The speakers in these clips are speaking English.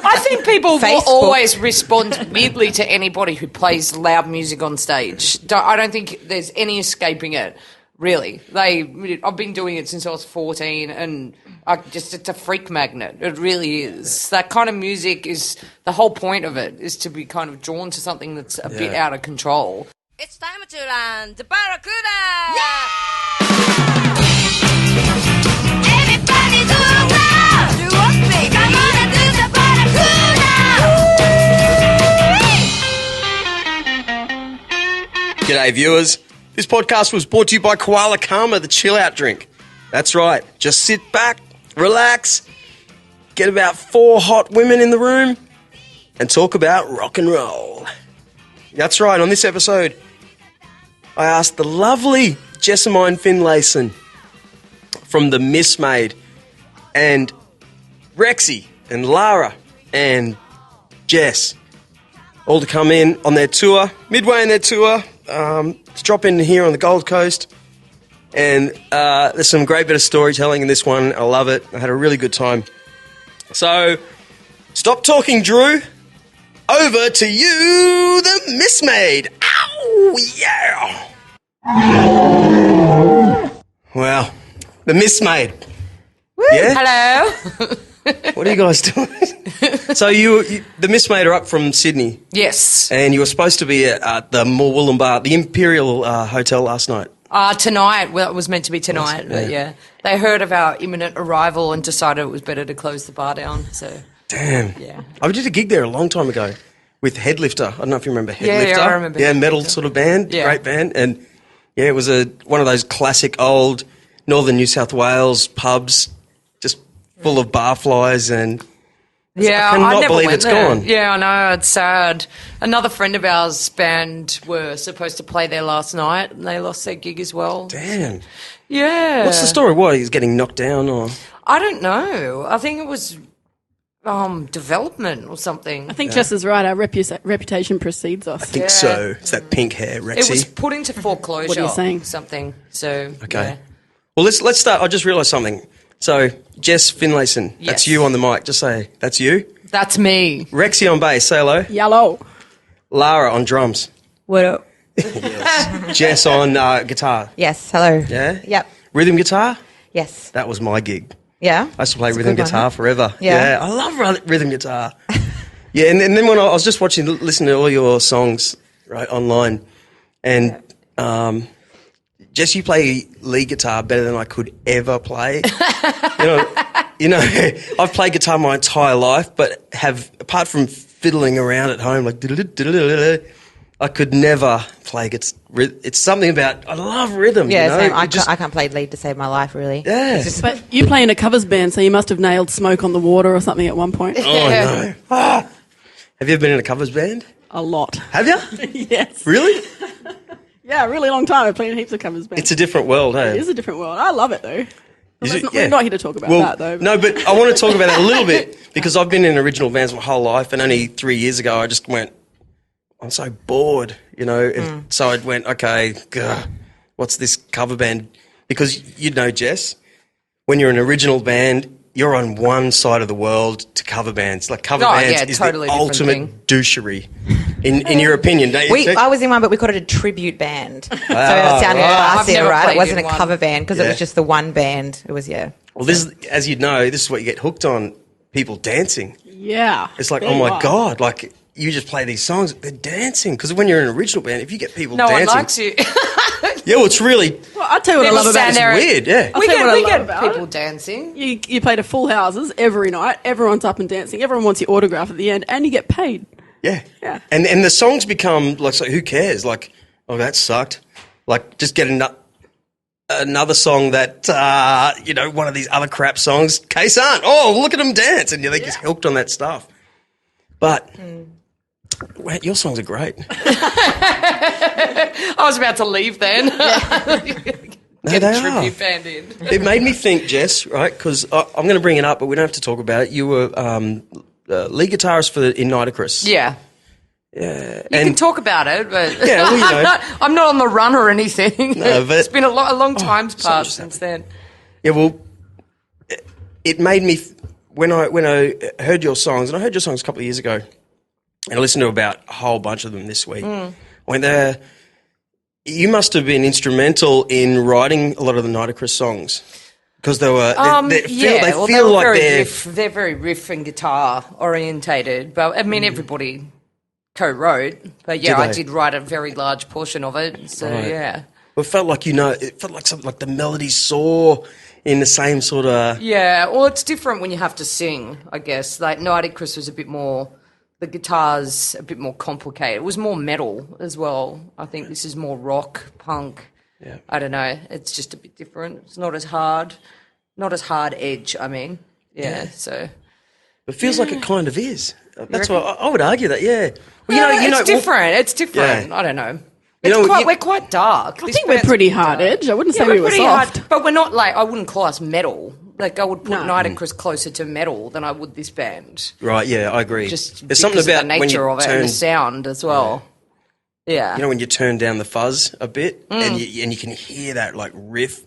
I think people will Facebook. always respond weirdly to anybody who plays loud music on stage. I don't think there's any escaping it, really. I've been doing it since I was 14, and it's a freak magnet. It really is. That kind of music is, the whole point of it is to be kind of drawn to something that's a bit out of control. It's time to land the Barracuda! Yeah! Everybody do it now! Do what, baby? Come on and do the Barracuda! G'day, viewers. This podcast was brought to you by Koala Karma, the chill-out drink. That's right. Just sit back, relax, get about 4 hot women in the room, and talk about rock and roll. That's right. On this episode, I asked the lovely Jessamine Finlayson from the Mismade, and Rexy and Lara and Jess all to come in on their tour, midway in their tour, to drop in here on the Gold Coast. And there's some great bit of storytelling in this one. I love it. I had a really good time. So, stop talking, Drew. Over to you, the Mismade. Ow, yeah. Wow, the Mismade. Yeah? Hello? What are you guys doing? So the Mismade are up from Sydney. Yes. And you were supposed to be at the Wollongbar, the Imperial Hotel last night. Tonight. Well, it was meant to be tonight, but yeah. They heard of our imminent arrival and decided it was better to close the bar down, so... Damn. Yeah. I did a gig there a long time ago with Headlifter. I don't know if you remember Headlifter. Yeah, I remember. Yeah, metal sort of band. Yeah. Great band. And yeah, it was one of those classic old northern New South Wales pubs, just full of barflies, and yeah, I cannot never believe went it's there. gone. Yeah, I know, it's sad. Another friend of ours' band were supposed to play there last night, and they lost their gig as well. Damn. Yeah. What's the story? What, he's getting knocked down or? I don't know. I think it was development or something. I think Jess is right. Our reputation precedes us. I think so. It's that pink hair, Rexy. It was put into foreclosure. What are you saying? Something. So Okay. yeah. Well, let's start. I just realised something. So, Jess Finlayson, that's Yes. you on the mic. Just say, that's you. That's me. Rexy on bass, say hello. Yellow. Lara on drums. What up? Jess on guitar. Yes, hello. Yeah? Yep. Rhythm guitar? Yes. That was my gig. Yeah? I used to play It's a rhythm good one, guitar huh? forever. Yeah. I love rhythm guitar. Yeah, and then when I was just listening to all your songs, right, online, and Jess, you play lead guitar better than I could ever play. you know, I've played guitar my entire life, but apart from fiddling around at home, like I could never play guitar. It's something about, I love rhythm. Yeah, you know? same. I Just- can't play lead to save my life, really. Yeah. But you play in a covers band, so you must have nailed Smoke on the Water or something at one point. Oh, no. Ah. Have you ever been in a covers band? A lot. Have you? Yes. Really? Yeah, a really long time. I've played in heaps of covers bands. It's a different world, hey? It is a different world. I love it, though. Is it? We're not here to talk about that, though. No, but I want to talk about that a little bit because I've been in original bands my whole life, and only 3 years ago I just went, I'm so bored, and so I went, okay, what's this cover band? Because Jess, when you're an original band, you're on one side of the world to cover bands. Like cover bands is totally the different ultimate thing. douchery, in your opinion, don't you? I was in one, but we called it a tribute band. So it sounded I've classier, never right? It played wasn't in a one. cover band because it Yeah. was just the one band. It was, yeah. Well, this is, as you know, this is what you get hooked on, people dancing. Yeah. It's like, There oh you my are. God, like you just play these songs, they're dancing. Because when you're an original band, if you get people No dancing. one likes you. Yeah, well, it's really Well, I'll tell you what I People love about stand it. there- weird, yeah. I'll we tell you what I love get about people it. dancing. You play to full houses every night. Everyone's up and dancing. Everyone wants your autograph at the end, and you get paid. Yeah. Yeah. And the songs become like, so who cares? Like, oh, that sucked. Like, just get another song that, one of these other crap songs. Case aren't. Oh, look at them dance. And they just hooked on that stuff. But, wait, your songs are great. I was about to leave then. Get they a are. tribute band in. It made me think, Jess, right? Because I'm going to bring it up, but we don't have to talk about it. You were lead guitarist in Nitocris. Yeah. Yeah. You can talk about it, but Yeah, well, you know. I'm not on the run or anything. No, but- it's been a long time's something passed just since then. Yeah, well, it made me when I heard your songs, and I heard your songs a couple of years ago, and I listened to about a whole bunch of them this week. When you must have been instrumental in writing a lot of the Nitocris songs because they were they feel like they're very riff and guitar orientated. But I mean, everybody co-wrote. But yeah, I did write a very large portion of it. So yeah. Well, it felt like it felt like something like the melody soar in the same sort of. Yeah, well, it's different when you have to sing, I guess. Like Nitocris was a bit more, the guitar's a bit more complicated. It was more metal as well. I think this is more rock, punk. Yeah. I don't know. It's just a bit different. It's not as hard edge, I mean. Yeah. So. It feels like it kind of is. That's why I would argue that, yeah. Well, it's different. It's different. Yeah. I don't know. We're quite dark. I think we're pretty hard edge. I wouldn't say we were soft. But we're not like, I wouldn't call us metal. Like I would put Nitocris closer to metal than I would this band. Right, yeah, I agree. Just there's something about the nature of it and the sound as well. Yeah. You know when you turn down the fuzz a bit and you can hear that like riff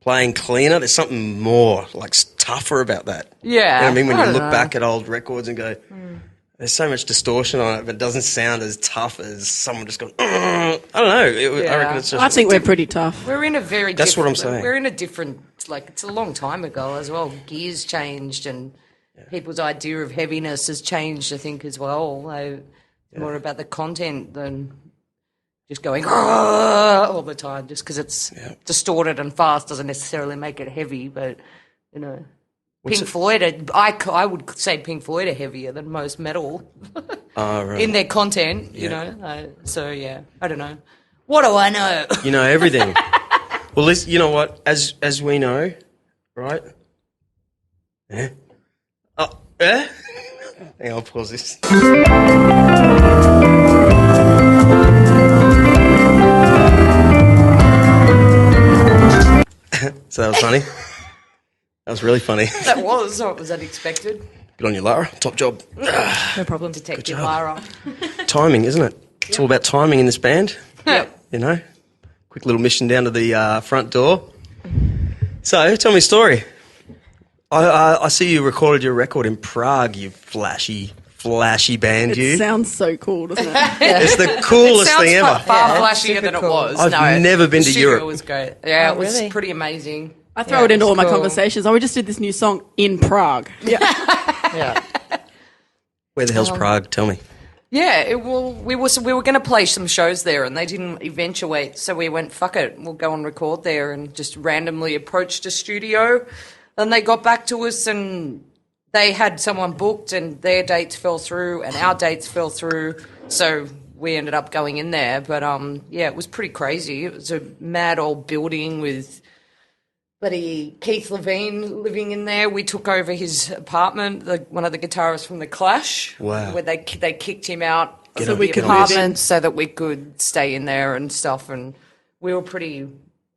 playing cleaner, there's something more like tougher about that. Yeah. You know what I mean? When you look back at old records and go, there's so much distortion on it, but it doesn't sound as tough as someone just going, I don't know. I reckon it's just... I think we're pretty tough. We're in a very That's what I'm saying. We're in a different, like, it's a long time ago as well. Gears changed and people's idea of heaviness has changed, I think, as well. It's more about the content than just going all the time, just because it's distorted and fast doesn't necessarily make it heavy, but, you know... Pink Floyd, I would say Pink Floyd are heavier than most metal in their content, you know. So, yeah, I don't know. What do I know? You know everything. Well, you know what? As we know, right? Yeah. Oh, yeah? Hang on, I'll pause this. So that was funny. That was really funny. That was. So it was unexpected. Good on you, Lara. Top job. No problem. Detective Lara. Timing, isn't it? It's all about timing in this band. Yep. You know? Quick little mission down to the front door. So, tell me a story. I see you recorded your record in Prague, you flashy band, It sounds so cool, doesn't it? It's the coolest thing ever. Far flashier than it was. I've never been to Europe. It was great. Yeah, it was really? pretty amazing. I throw it into all my conversations. Oh, we just did this new song in Prague. Yeah. Where the hell's Prague? Tell me. Yeah, we were going to play some shows there, and they didn't eventuate. So we went, fuck it, we'll go and record there, and just randomly approached a studio. And they got back to us, and they had someone booked, and their dates fell through, and our dates fell through. So we ended up going in there. But yeah, it was pretty crazy. It was a mad old building with bloody Keith Levine living in there. We took over his apartment, one of the guitarists from The Clash. Wow. Where they kicked him out So of we the could apartment so that we could stay in there and stuff. And we were pretty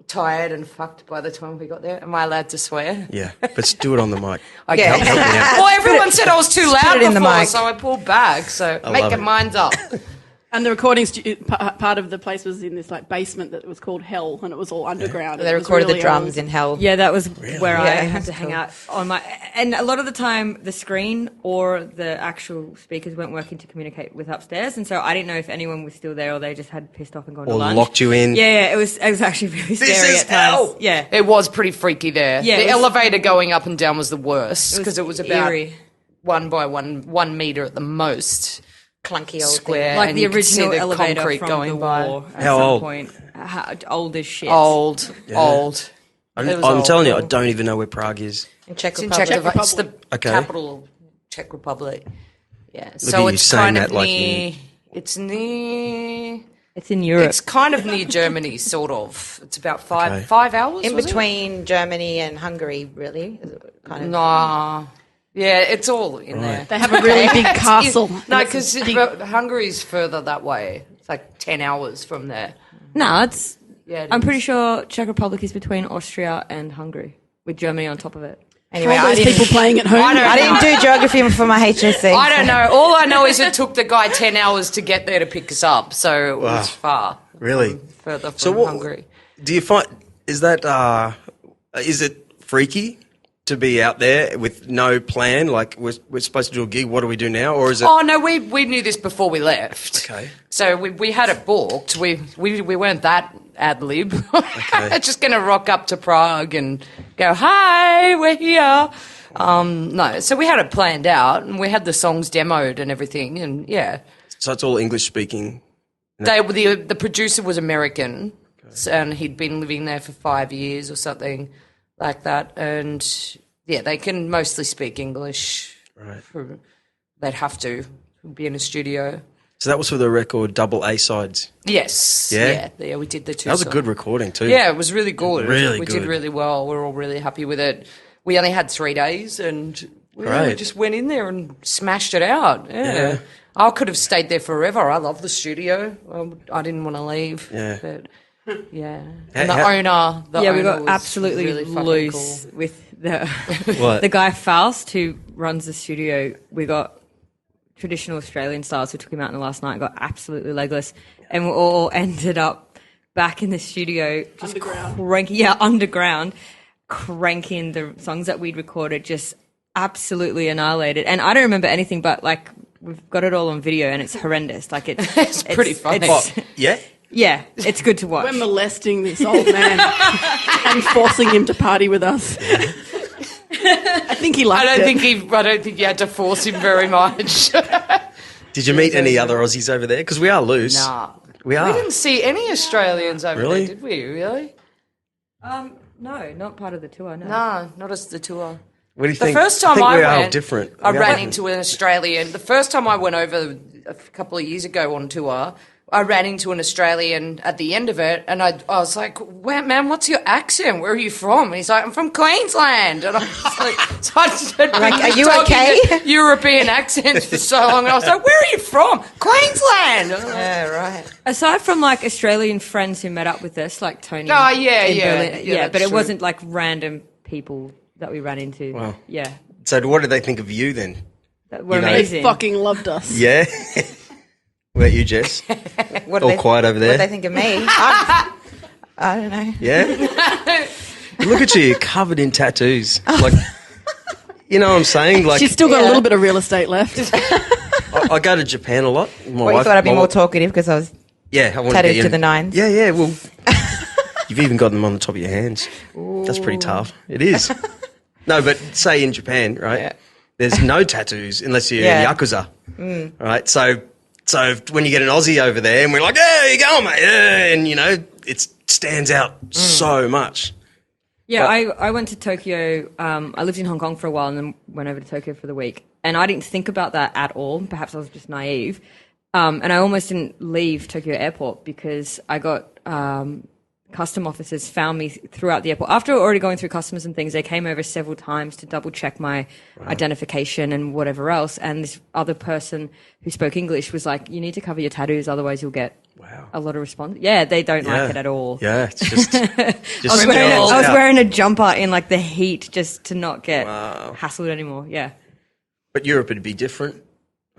tired and fucked by the time we got there. Am I allowed to swear? Yeah, but do it on the mic. Okay. Yeah. Help me out. Well, everyone said I was too loud it in the before, mic. so I pulled back. So love make it. your minds up. And the recording part of the place was in this like basement that was called Hell, and it was all underground. They recorded the drums in Hell. Yeah, that was where I Yeah, had that's to hang cool. out on my. And a lot of the time, the screen or the actual speakers weren't working to communicate with upstairs, and so I didn't know if anyone was still there or they just had pissed off and gone to Or lunch. locked you in. Yeah, it was actually really scary is at times. hell! Yeah, It was pretty freaky there. Yeah, the it was- elevator going up and down was the worst because it was about eerie. 1 by 1 meter at the most. Clunky old Square. Like and the you could see original the elevator concrete from going the by. war at How some old? point. Old as shit. Old. It was I'm old. telling you, I don't even know where Prague is. In Czech It's in Republic. Czech Republic. It's the Okay. capital of Czech Republic. Yeah. at So you it's saying kind of that like near. It's near. It's in Europe. It's kind of near Germany, sort of. It's about five Okay. 5 hours. In was it? between Germany and Hungary, really? Is it kind of? Nah. Yeah, it's all in there. They have a really big castle. No, and it's because Hungary's further that way. It's like 10 hours from there. No, it's. Yeah, it I'm is. pretty sure Czech Republic is between Austria and Hungary, with Germany on top of it. Anyway, all I those didn't, people playing at home. I didn't do geography for my HSC. I don't know. All I know is it took the guy 10 hours to get there to pick us up, so it was far. Really? Further from So what? Hungary. Do you find is that is it freaky to be out there with no plan? Like, we're supposed to do a gig. What do we do now? Or is it? Oh no, we knew this before we left. Okay. So we had it booked. We weren't that ad lib. Okay. Just going to rock up to Prague and go, "Hi, we're here." No, so we had it planned out, and we had the songs demoed and everything, and yeah. So it's all English speaking. The producer was American, and he'd been living there for 5 years or something like that, and yeah, they can mostly speak English. Right. They'd have to be in a studio. So that was for the record double A sides. Yes. Yeah? Yeah, we did the two. That was a songs. good recording too. Yeah, it was really good. Really we good. did really well. We were all really happy with it. We only had 3 days, and we really Great. just went in there and smashed it out. Yeah. I could have stayed there forever. I love the studio. I didn't want to leave. Yeah. But yeah. How- And the how- owner. We owner got was absolutely really fucking loose cool. with the What? the guy Faust who runs the studio. We got traditional Australian styles. We took him out in the last night. Got absolutely legless, and we all ended up back in the studio just underground, cranking the songs that we'd recorded, just absolutely annihilated. And I don't remember anything, but like we've got it all on video, and it's horrendous. Like It's pretty funny. Oh, yeah? yeah, it's good to watch. We're molesting this old man and forcing him to party with us. I think he liked I it. don't think you had to force him very much. Did you meet any other Aussies over there? Because we are loose. Nah. We are. We didn't see any Australians over Really? there, did we? Really? No, not part of the tour. No. No, not as the tour. What do you The think? first time I think I we are went, different. I We are ran different. into an Australian. The first time I went over a couple of years ago on tour, I ran into an Australian at the end of it, and I was like, man, what's your accent? Where are you from? And he's like, I'm from Queensland. And I was like, so I just had Like, been are you talking okay? to European accents for so long, and I was like, where are you from? Queensland. Yeah, right. Aside from like Australian friends who met up with us, like Tony. Oh, yeah, in yeah. Berlin. Yeah, but that's it true. wasn't like random people that we ran into. Wow. Yeah. So what did they think of you then? That were You know, amazing. Fucking loved us. Yeah? What about you, Jess? What All quiet over there. What they think of me? I don't know. Yeah? Look at you, you're covered in tattoos. Like, you know what I'm saying? Like, She's still got a little bit of real estate left. I go to Japan a lot. My Well, you wife- thought I'd be my more wife- talkative because I was Yeah, I want tattooed get you to in- the nines. Yeah, well, you've even got them on the top of your hands. That's pretty tough. It is. No, but say in Japan, right? Yeah. There's no tattoos unless you're Yeah. in Yakuza, right? So when you get an Aussie over there and we're like, "Hey, you going, mate?" Yeah, and you know, it stands out so much. Yeah, I went to Tokyo. I lived in Hong Kong for a while and then went over to Tokyo for the week. And I didn't think about that at all. Perhaps I was just naive. And I almost didn't leave Tokyo Airport because I got custom officers found me throughout the airport. After already going through customs and things, they came over several times to double check my identification and whatever else. And this other person who spoke English was like, you need to cover your tattoos, otherwise you'll get a lot of response. Yeah, they don't like it at all. Yeah, it's just I was wearing a jumper in like the heat just to not get hassled anymore. Yeah. But Europe would be different.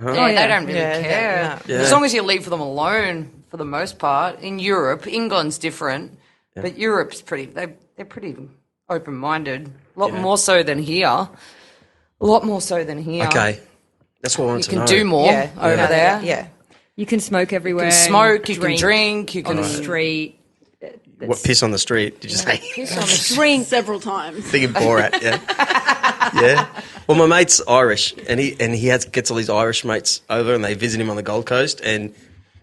Yeah, they don't really Yeah, care. yeah. As long as you leave them alone for the most part. In Europe, England's different, but Europe's they're pretty open-minded. A lot more so than here. A lot more so than here. Okay, that's what I want You to know. can do more Yeah, over no, there. Yeah. You can smoke everywhere. You can smoke, you can drink, you on can the street. What, piss on the street? Did you say? Drink. Several times. Thinking Borat, yeah. Yeah. Well, my mate's Irish, and he gets all his Irish mates over, and they visit him on the Gold Coast. And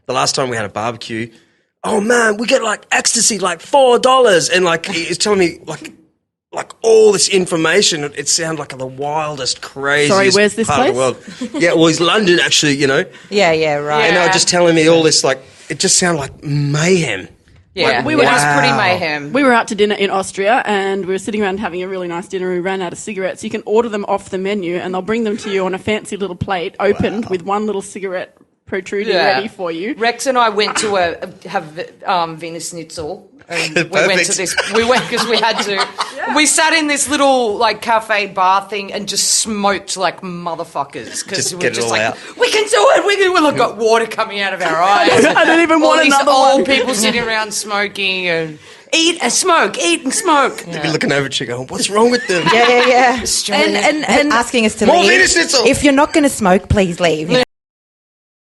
the last time we had a barbecue, oh man, we get like ecstasy, like $4, and like he's telling me like all this information. It sounded like the wildest, craziest Sorry, where's this part of the world. Yeah, well, he's London actually, you know. Yeah, right. And they were just telling me all this, like it just sounded like mayhem. Yeah, we it were was just pretty mayhem. We were out to dinner in Austria and we were sitting around having a really nice dinner. We ran out of cigarettes. You can order them off the menu and they'll bring them to you on a fancy little plate, opened with one little cigarette protruding ready for you. Rex and I went to have Wiener Schnitzel. And we went to this. We went because we had to. We sat in this little like cafe bar thing and just smoked like motherfuckers because Just we get were it just all like, out. we can do it. We've got water coming out of our eyes. I don't even All want these another old one. people sitting around smoking, and eat and smoke, eat and smoke. They'd be looking over at you going, what's wrong with them? Yeah. Australia. And asking us to More leave. Wiener Schnitzel. If you're not going to smoke, please leave.